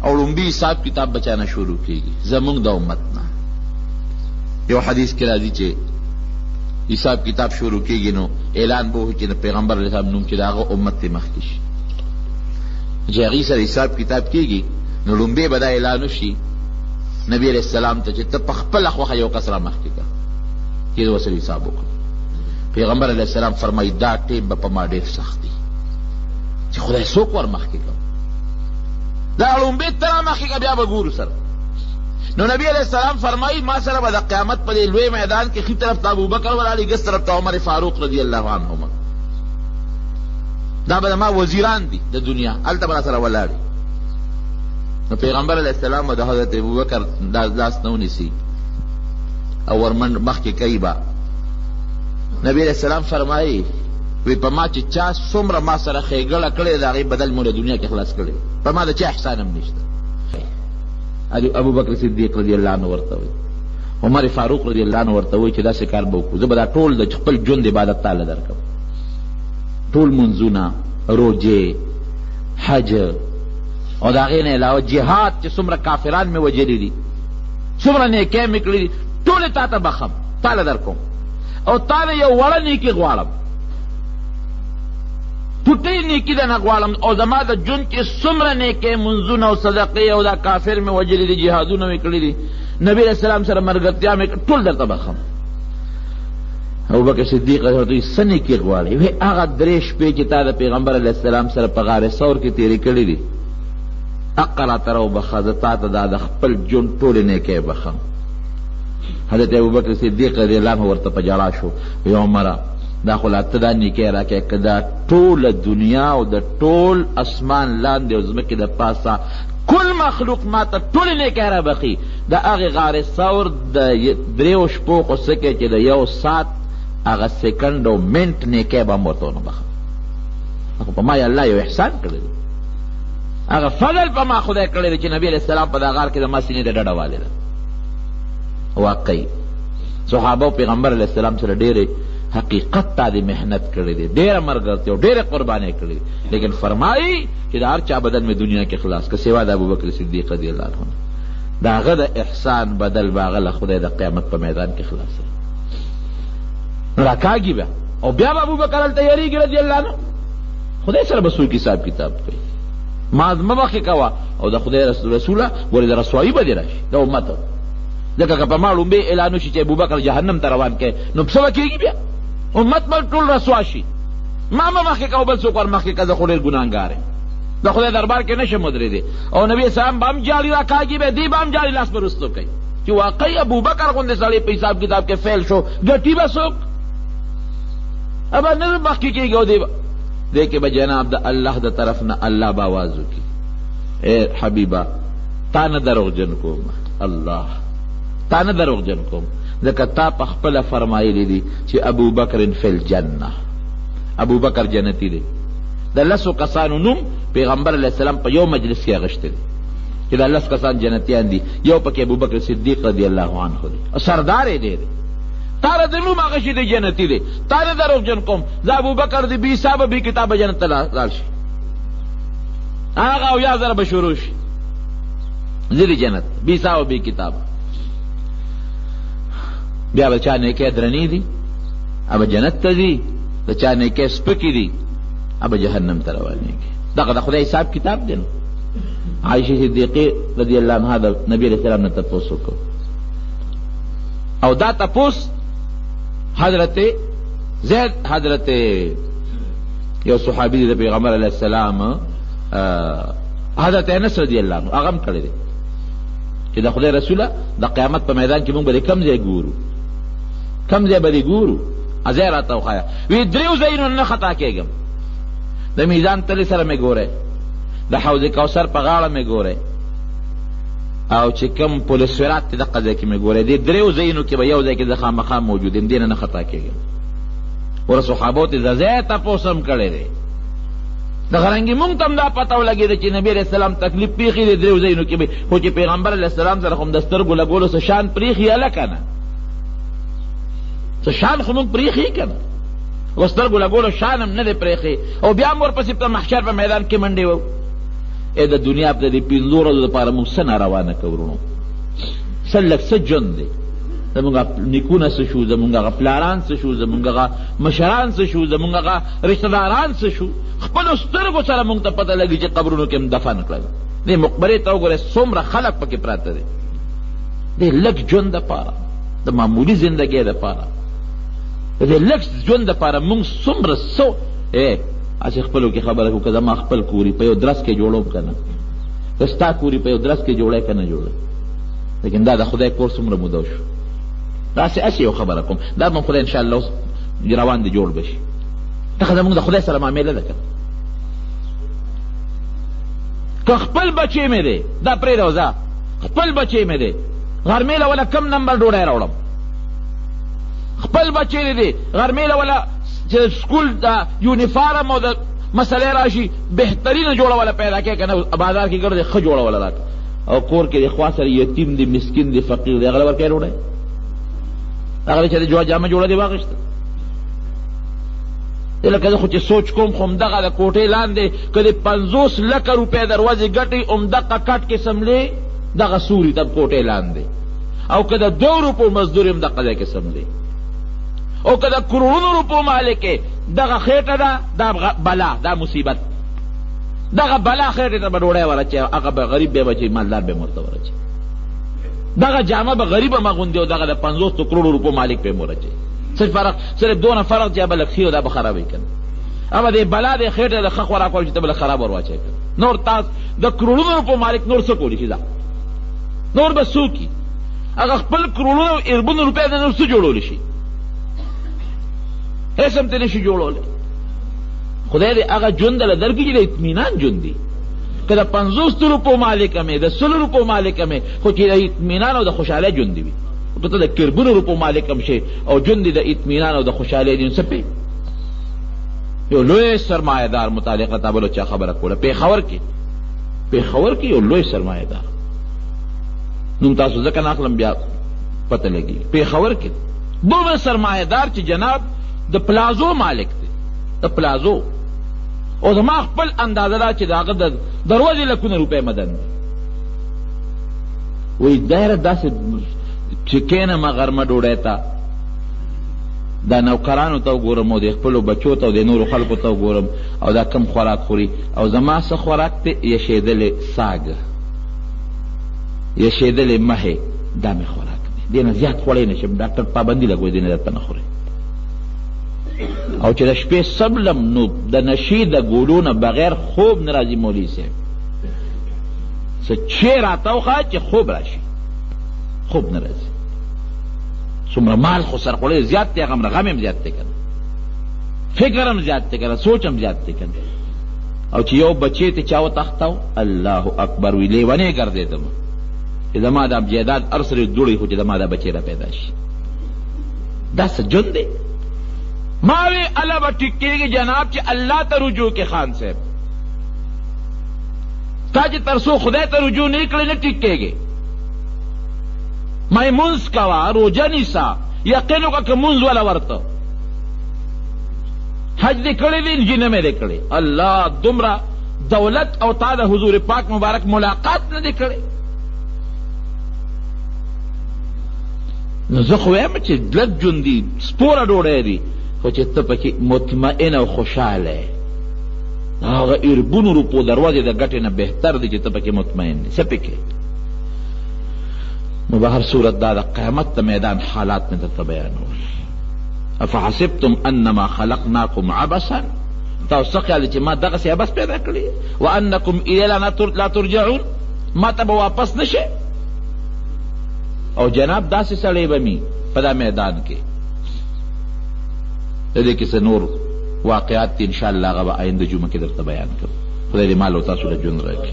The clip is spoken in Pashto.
او لومبي حساب کتاب بچانا شروع کیږي زمونږ د امت نه. یو حدیث کې راځي چې حساب کتاب شروع کیږي نو اعلان به وکړي چې د پیغمبر علیه السلام نوم چې د هغه امت ته مخکې شي، چې هغې سره حساب کتاب کیږي نو لومبی به دا اعلان وشي نبی علیہ السلام ته چې ته په خپله خوښه یو کس را مخکې کړه چې د ورسره حساب وکړو. پیغمبر علیه السلام فرمایي دا ټیم به په ما ډېر سخت دی چې خدای څوک ور مخکې کړم، دا لومبی ته را مخکې کړه بیا به ګورو سره. نو نبی علیہ السلام فرمائی ما سره به د قیامت په دې لوی میدان کې ښي طرف ته ابوبکر ولاړي، ګس طرف ته عمر فاروق رضی الله عنهما، دا به زما وزیران دي د دنیا، هلته به راسره ولاړي. نو پیغمبر علیہ السلام به د حضرت ابوبکر لاس نه ونیسي او ورمنډ مخکې کوي به. نبی علیہ السلام فرمایي وی په ما چې چا څومره ما سره ښېګړه کړې د هغې بدل مو د دنیا کې خلاص کړی، په ما د چا احسان هم نشته. ابو بکر صدیق رضی اللہ عنہ ورته وی، عمر فاروق رضی اللہ عنہ ورته وی چې داسې کار به وکړو، زه به دا ټول د خپل ژوند عبادت تعالی درکړم، ټول منځونه، روجې، حج او د هغې نه علاوه جهاد چې څومره کافران مې وجلي دي، څومره نیکۍ مې کړي دي، ټولې تا ته بخم، تاله درکوم او تا نه یو وړه نیکي غواړم، ټوټۍ نیکي ده نه غواړم، او زما د ژوند کې څومره نیکۍ منځونه او صدقې او دا کافر مې وجلي دي، جهادونه مې کړي دي، نبي علیہ السلام سره ملګرتیا مې ټول درته بخم. ابوبکر صدیق رضی الله عنه څه نیکي غواړي؟ وی هغه درې شپې چې تا د پیغمبر علیه السلام سره په غار ثور کې تېرې کړي دي، حق راته راوبخه، زه تا ته دا د خپل ژوند ټولې نیکۍ بخم. حضرت ابوبکر صدیق رضی الله عنه ورته په ژړا شو، وی عمره دا خو لا ته دا نیکۍ راکړې که دا ټوله دنیا او د ټول اسمان لاندې او ځمکې د پاسه کل مخلوق ما ته ټولې نیکۍ رابخي، د هغې غار ثور د دریو شپو خو څه کوي چې د یو ساعت هغه سیکنډ او منټ نیکۍ به هم ورته ونه بخم. خو په ما یې الله یو احسان کړی دی، هغه فضل په ما خدای کړی دی چې نبي علیہ السلام په دا غار کې د ما سینې ته ډډه والې ده. واقعي صحابه او پیغمبر علیہ السلام سره ډېرې حقیقت تا دی محنت کړی دی، ډېره مرګرتیا او ډېرې قربانۍ کړی دی، لیکن فرمایي چې د هر چا بدن مې دنیا کې خلاص که سوا د ابوبکر صدیق رضی الله عنه، د هغه د احسان بدل به هغه له خدای د قیامت په میدان کې خلاصوي. نو راکاږي بیا او بیا به ابوبکر هلته یېرېږي رضی الله عنه، خدای سره به څوک حساب کتاب کوي، ما مخکې کوه او د خدای رسوله ولې د رسوایي به دې راشي د امته، ځکه که په ما لومبی اعلان وشي چې ابوبکر جهنم ته روان کړي نو څه به کېږي بیا؟ امت به ټول رسوا شي، ما به مخکې کوه بل څوک ور مخکې که زه خو ډېر ګناهګار یم، د خدای دربار کې نشم ودرېدی، او نبي اسلام به هم جاري راکاږي به دی به هم جاري لاس به رستو کوي چې واقعي ابوبکر غوندې سړی په حساب کتاب کې فیل شو، ګټي به څوک؟ ابه نه مخکې کېږي او دی کې به جناب د الله د طرف نه الله به آواز وکړي، ای حبیبه تا نه دروغجن کوم، الله تا نه دروغجن کوم، ځکه تا په خپله فرمایلی دي چې ابوبکر فی الجنه، ابوبکر جنتی دی. د لسو کسانو نوم پیغمبر علیه السلام په یو مجلس کې اغشتی دی چې دا لس کسان جنتیان دي، یو پکې ابوبکر صدیق رضی الله عنه دی، سردار یې دی، تا د نوم اغشی دی جنتی دی، تا نه دروغجن کوم، زه ابوبکر دی بی حسابه بی کتابه جنت ته لاړ شي، هغه اویا زره به شروع شي ځي جنت بی حسابه بی کتابه، بیا به چا نیکۍ درنې دي ابه جنت ته ځي، د چا نیکۍ سپکې دي ابه جهنم ته روانېږي. دغه د خدای حساب کتاب دی. نو عایشه صدیقې رضی الله عنها د نبي علیہ السلام نه تپوس وکړو، او دا تپوس حضرت زید، حضرت یو صحابي دی د پیغمبر علیہ السلام، حضرت انس رضی الله عنه هغه هم کړی دی چې د خدای رسوله د قیامت په میدان کې موږ به د کم ځای ګورو، کم ځای به دې ګورو، ځای راته وښایه. وی دریو ځایونو نه خطا کېږم، د میزان تلې سره مې ګورئ، د حوض کوثر په غاړه مې ګورئ، او چې کوم پل صراط دی دغه ځای کې مې ګورئ، دې دریو ځایونو کې به یو ځای کې زه خامخا موجود یم، دې نه خطا کېږم. ور صحابو ته د ځای تپوس هم کړی دی، د غرنګي مونږ ته هم دا پته ولګېده چې نبي علیہ السلام تکلیف پېښې دی دریو ځایونو کې به، خو چې پیغمبر علیہ السلام سره خو هم د سترګو لګولو څه شان پرېښي هلکه نه، څه شان خو مونږ پرېښي که نه، و سترګو لګولو شان هم نه دی پرېښي، او بیا هم ورپسې په محشر په میدان کې منډې وو. ای د دنیا په دې 5 ورځو دپاره موږ څه ناروانه کوو ورونو، څه لږ څه ژوند دی. زمونږ نیکونه څه شو، زمونږ هغه پلاران څه شو، زمونږ هغه مشران څه شو، زمونږ هغه رشته داران څه شو. خپلو سترګو سره مونږ ته پته لګي چې قبرونو کې هم دفن کړل. دې مقبرې ته وګورئ څومره خلک پکې پراته دي. دې لږ ژوند دپاره، د معمولي زندګۍ دپاره، د دې لږ ژوند دپاره مونږ څومره څه هسې خپلو کې خبره کوو. که زما خپل کوري په یو درس کې جوړوم که نه، که ستا کوري په یو درس کې جوړی که نه جوړی، لیکن دا د خدای کور څومره موده شو. داسې یو خبره کوم، دا به خدای انشاءالله اوس روان دی جوړ بشي. دغه زموږ د خدای سره معامله ده که که خپل بچی مې دی، دا پرېږده وځه، خپل بچی مې دی، غرمې له وله کم نمبر ډوډۍ راوړم، خپل بچی دی، غرمې له وله چې سکول د یونیفارم او د مسلې راشي بهترینه جوړوله پیدا کړې که نه، بازار کې ګرځې ښه جوړوله راکړه، او کور کې د خوا سره یتیم دی، مسکین دی، فقیر دی، هغه له ورکوې ډوډۍ، هغه چې د جامه جوړه دی واغېسته. لکه زه خو چې سوچ کوم خو همدغه د کوټې لاندې که د 50 لکه روپۍ دروازې ګټې همدغه کټ کې سملې دغه سوري ته کوټې لاندې، او که د 2 روپو مزدور هم دغه ځای کې سملې، او که د کروڑونو روپو مالک دغه خېټه ده، دا بلا، دا مصیبت، دغه بلا خېټې ته به ډوډۍ ورچې، هغه به غریب بیا به چې مالدار به ورته ورچې، دغه جامه به غریب هم اغوندي او دغه د 50 کروڑو روپو مالک به مورچې. صرف دونه فرق چې به لږ ښي او دا به خرابوي که نه، اما د بلا د خېټه د ښه خوراک ول چې ته به لږ خراب ور واچوې که نور تاسو د کروڑونو روپو مالک نور څه کولی شي، دا نور به څوکي هغه خپل کروڑونو او اربونو روپۍ د نور څه جوړولی شي، هېڅ هم ته نه شي جوړولی. خدای دې هغه ژوند دله درکړي چې د اطمینان ژوند دی. که د 50 روپو مالک مې، د 100 روپو مالک مې، خو چې د اطمینان او د خوشحالۍ ژوند دی وي. که ته د کربونو روپو مالک هم شي او ژوند دی د اطمینان او د خوشحالۍ دی، څه پې یو لوی سرمایهدار متعلقه تا بلو چا خبره کوله پېښور کې یو لوی سرمایهدار، نوم تاسو ځکه نه اخلم بیا پته لګي، پېښور کې دومره سرمایهدار چې جناب د پلازو مالک دی، د پلازو، او زما خپل اندازه ده چې د هغه د دروازې لکونه روپۍ مدن دی. وایي دایره داسې چې کینم غرمه ډوډۍ ته دا نوکرانو ته وګورم او د خپلو بچو ته او د نورو خلکو ته وګورم او دا کم خوراک خوري، او زما څه خوراک دی یشېدلې ساګ، یشېدلې مهې، دا مې خوراک دی، دې نه زیات خوړی نه شم، ډاکټر پابندي لګوي دې نه درته نه خورئ. او چې د شپې سبلم نو د نشي د ګولو نه بغیر خوب نه راځي مولوي صاحب، څه چې راته وښایه چې خوب راشي، خوب نه راځي. څومره مال خو سر خوړی زیات دی، هغه غم هم زیات دی که نه، فکر هم زیات دی که نه، سوچ هم زیات دی که نه. او چې یو بچی ته چا وتښتاو، الله اکبر وي لیونی ګرځېدم چې زما دا جیداد هر سړی دوړی خو چې زما دا بچی را پیدا شي. دا څه ژوند دی؟ ما وی الله به ټیک کېږي جناب چې الله ته رجوع کې خان صاحب، تا چې تر څو خدای ته رجوع نه کړې نه ټیک کېږي. مای منځ کوه، روژه نیسه، یقین وکړه که منځ وله ورته، حج دې کړی دی نجي نه مې دی کړی، الله دومره دولت او تا د حضور پاک مبارک ملاقات نه دی کړی. نو زه خو وایم چې لږ ژوند دي، سپوره ډوډۍ دي، خو چې ته پکې مطمئن او خوشحاله یې، هغه اربونو روپو دروازې د ګټې نه بهتر دی چې ته پکې مطمئن دی. څه پکې؟ نو به هر صورت دا د قیامت د میدان حالات مې درته بیانول. افحسبتم انما خلقناکم عبثا، تاسو څه خیال چې ما دغسې عبث پیدا کړی وانکم الینا لا ترجعون، ما ته به واپس نشئ. او جناب داسې سړی به مي په دا میدان کې، د دې کیسه نور واقعات انشاءالله هغه به آینده جمعه کې درته بیان کړم. خدای دې مال او تاسو له ژوند راکړي.